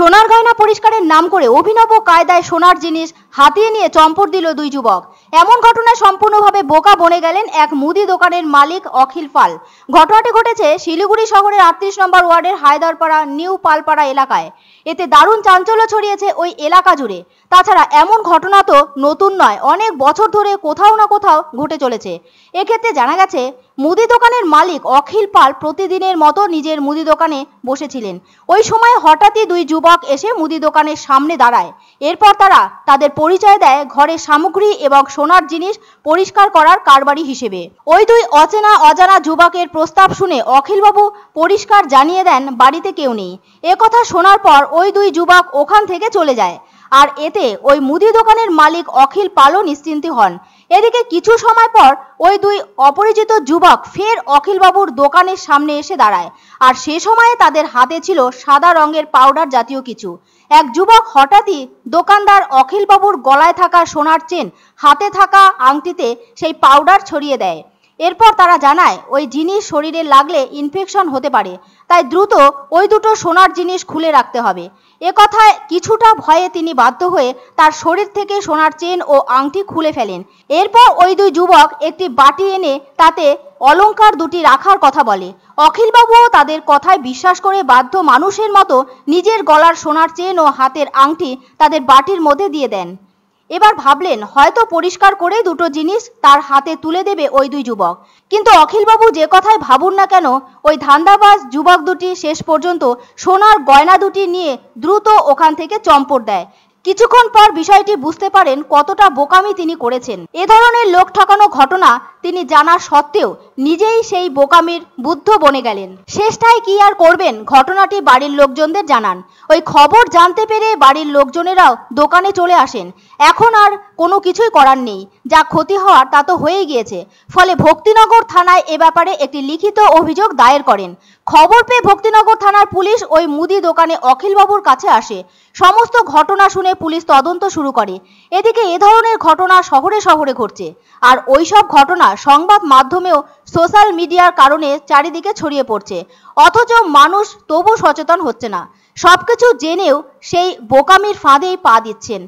সোনার গয়না পরিষ্কারের নাম করে অভিনব কায়দায় সোনার জিনিস হাতিয়ে নিয়ে চম্পট দিল দুই যুবক। এমন ঘটনায় সম্পূর্ণভাবে বোকা বনে গেলেন এক মুদি দোকানের মালিক অখিল পাল। ঘটনাটি ঘটেছে শিলিগুড়ি শহরের 38 নম্বর ওয়ার্ডের হায়দারপাড়া নিউ পালপাড়া এলাকায়। এতে দারুণ চাঞ্চল্য ছড়িয়েছে ওই এলাকা জুড়ে। তাছাড়া এমন ঘটনা তো নতুন নয়, অনেক বছর ধরে কোথাও না কোথাও ঘটে চলেছে। এক্ষেত্রে জানা গেছে মুদি দোকানের মালিক অখিল পাল প্রতিদিনের মতো নিজের মুদি দোকানে বসেছিলেন। ওই সময় হঠাৎই দুই যুবক এসে মুদি দোকানের সামনে দাঁড়ায়। এরপর তারা তাদের পরিচয় দেয় ঘরের সামগ্রী এবং সোনার জিনিস পরিষ্কার করার কারবারি হিসেবে। ওই দুই অজানা যুবকের প্রস্তাব শুনে অখিলবাবু পরিষ্কার জানিয়ে দেন বাড়িতে কেউ নেই। একথা শোনার পর ওই দুই যুবক ওখান থেকে চলে যায়। আর এতে ওই মুদি দোকানের মালিক অখিল পালও নিশ্চিন্ত হন। এদিকে কিছু সময় পর ওই দুই অপরিচিত যুবক ফের অখিলবাবুর দোকানের সামনে এসে দাঁড়ায়। আর সে সময়ে তাদের হাতে ছিল সাদা রঙের পাউডার জাতীয় কিছু। এক যুবক হঠাৎই দোকানদার অখিলবাবুর গলায় থাকা সোনার চেন, হাতে থাকা আংটিতে সেই পাউডার ছড়িয়ে দেয়। এরপর তারা জানায় ওই জিনিস শরীরে লাগলে ইনফেকশন হতে পারে, তাই দ্রুত ওই দুটো সোনার জিনিস খুলে রাখতে হবে। একথায় কিছুটা ভয়ে তিনি বাধ্য হয়ে তার শরীর থেকে সোনার চেন ও আংটি খুলে ফেলেন। এরপর ওই দুই যুবক একটি বাটি এনে তাতে অলংকার দুটি রাখার কথা বলে। অখিলবাবুও তাদের কথায় বিশ্বাস করে বাধ্য মানুষের মতো নিজের গলার সোনার চেন ও হাতের আংটি তাদের বাটির মধ্যে দিয়ে দেন। এবার ভাবলেন হয়তো পরিষ্কার করে দুটো জিনিস তার হাতে তুলে দেবে ওই দুই যুবক। কিন্তু অখিলবাবু যে কথাই ভাবুন না কেন, ওই ধান্দাবাজ যুবক দুটি শেষ পর্যন্ত সোনার গয়না দুটি নিয়ে দ্রুত ওখান থেকে চম্পট দেয়। কিছুক্ষণ পর বিষয়টি বুঝতে পারেন কতটা বোকামি তিনি করেছেন। এ ধরনের লোক ঠকানো ঘটনা তিনি জানা সত্ত্বেও নিজেই সেই বোকামির বুদ্ধ বনে গেলেন। শেষটায় কি আর করবেন, ঘটনাটি বাড়ির লোকজনদের জানান। ওই খবর জানতে পেরে বাড়ির লোকজনেরাও দোকানে চলে আসেন। এখন আর কোনো কিছুই করার নেই, যা ক্ষতি হওয়ার তা তো হয়ে গিয়েছে। ফলে ভক্তিনগর থানায় এ ব্যাপারে একটি লিখিত অভিযোগ দায়ের করেন। খবর পেয়ে ভক্তিনগর থানার পুলিশ ওই মুদি দোকানে অখিলবাবুর কাছে আসে। সমস্ত ঘটনা শুনে পুলিশ তদন্ত শুরু করে। এদিকে এ ধরনের ঘটনা শহরে শহরে ঘটছে। আর ওই সব ঘটনা সংবাদ মাধ্যমেও সোশ্যাল মিডিয়ার কারণে চারিদিকে ছড়িয়ে পড়ছে। অথচ মানুষ তবু সচেতন হচ্ছে না। সবকিছু জেনেও সেই বোকামির ফাঁদেই পা দিচ্ছেন।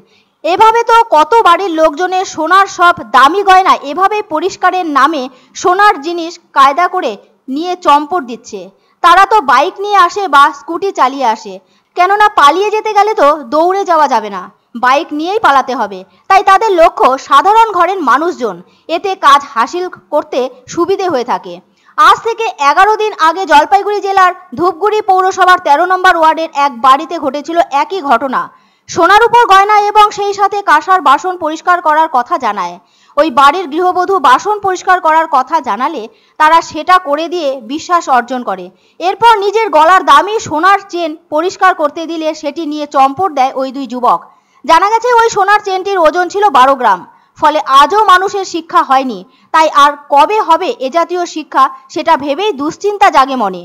এভাবে তো কত বাড়ির লোকজনের সোনার সব দামি গয়না এভাবে পরিষ্কারের নামে সোনার জিনিস কায়দা করে নিয়ে চম্পট দিচ্ছে। তারা তো বাইক নিয়ে আসে বা স্কুটি চালিয়ে আসে, কেননা পালিয়ে যেতে গেলে তো দৌড়ে যাওয়া যাবে না, বাইক নিয়েই পালাতে হবে। তাই তাদের লক্ষ্য সাধারণ ঘরের মানুষজন। এতে কাজ হাসিল করতে সুবিধে হয়ে থাকে। আজ থেকে 11 দিন আগে জলপাইগুড়ি জেলার ধূপগুড়ি পৌরসভার 13 নম্বর ওয়ার্ডের এক বাড়িতে ঘটেছিল একই ঘটনা। সোনার উপর গয়না এবং সেই সাথে কাঁসার বাসন পরিষ্কার করার কথা জানায়। ওই বাড়ির গৃহবধূ বাসন পরিষ্কার করার কথা জানালে তারা সেটা করে দিয়ে বিশ্বাস অর্জন করে। এরপর নিজের গলার দামি সোনার চেন পরিষ্কার করতে দিলে সেটি নিয়ে চম্পট দেয় ওই দুই যুবক। জানা গেছে ওই সোনার চেনটির ওজন ছিল 12 গ্রাম। ফলে আজও মানুষের শিক্ষা হয়নি, তাই আর কবে হবে এ জাতীয় শিক্ষা সেটা ভেবেই দুশ্চিন্তা জাগে মনে।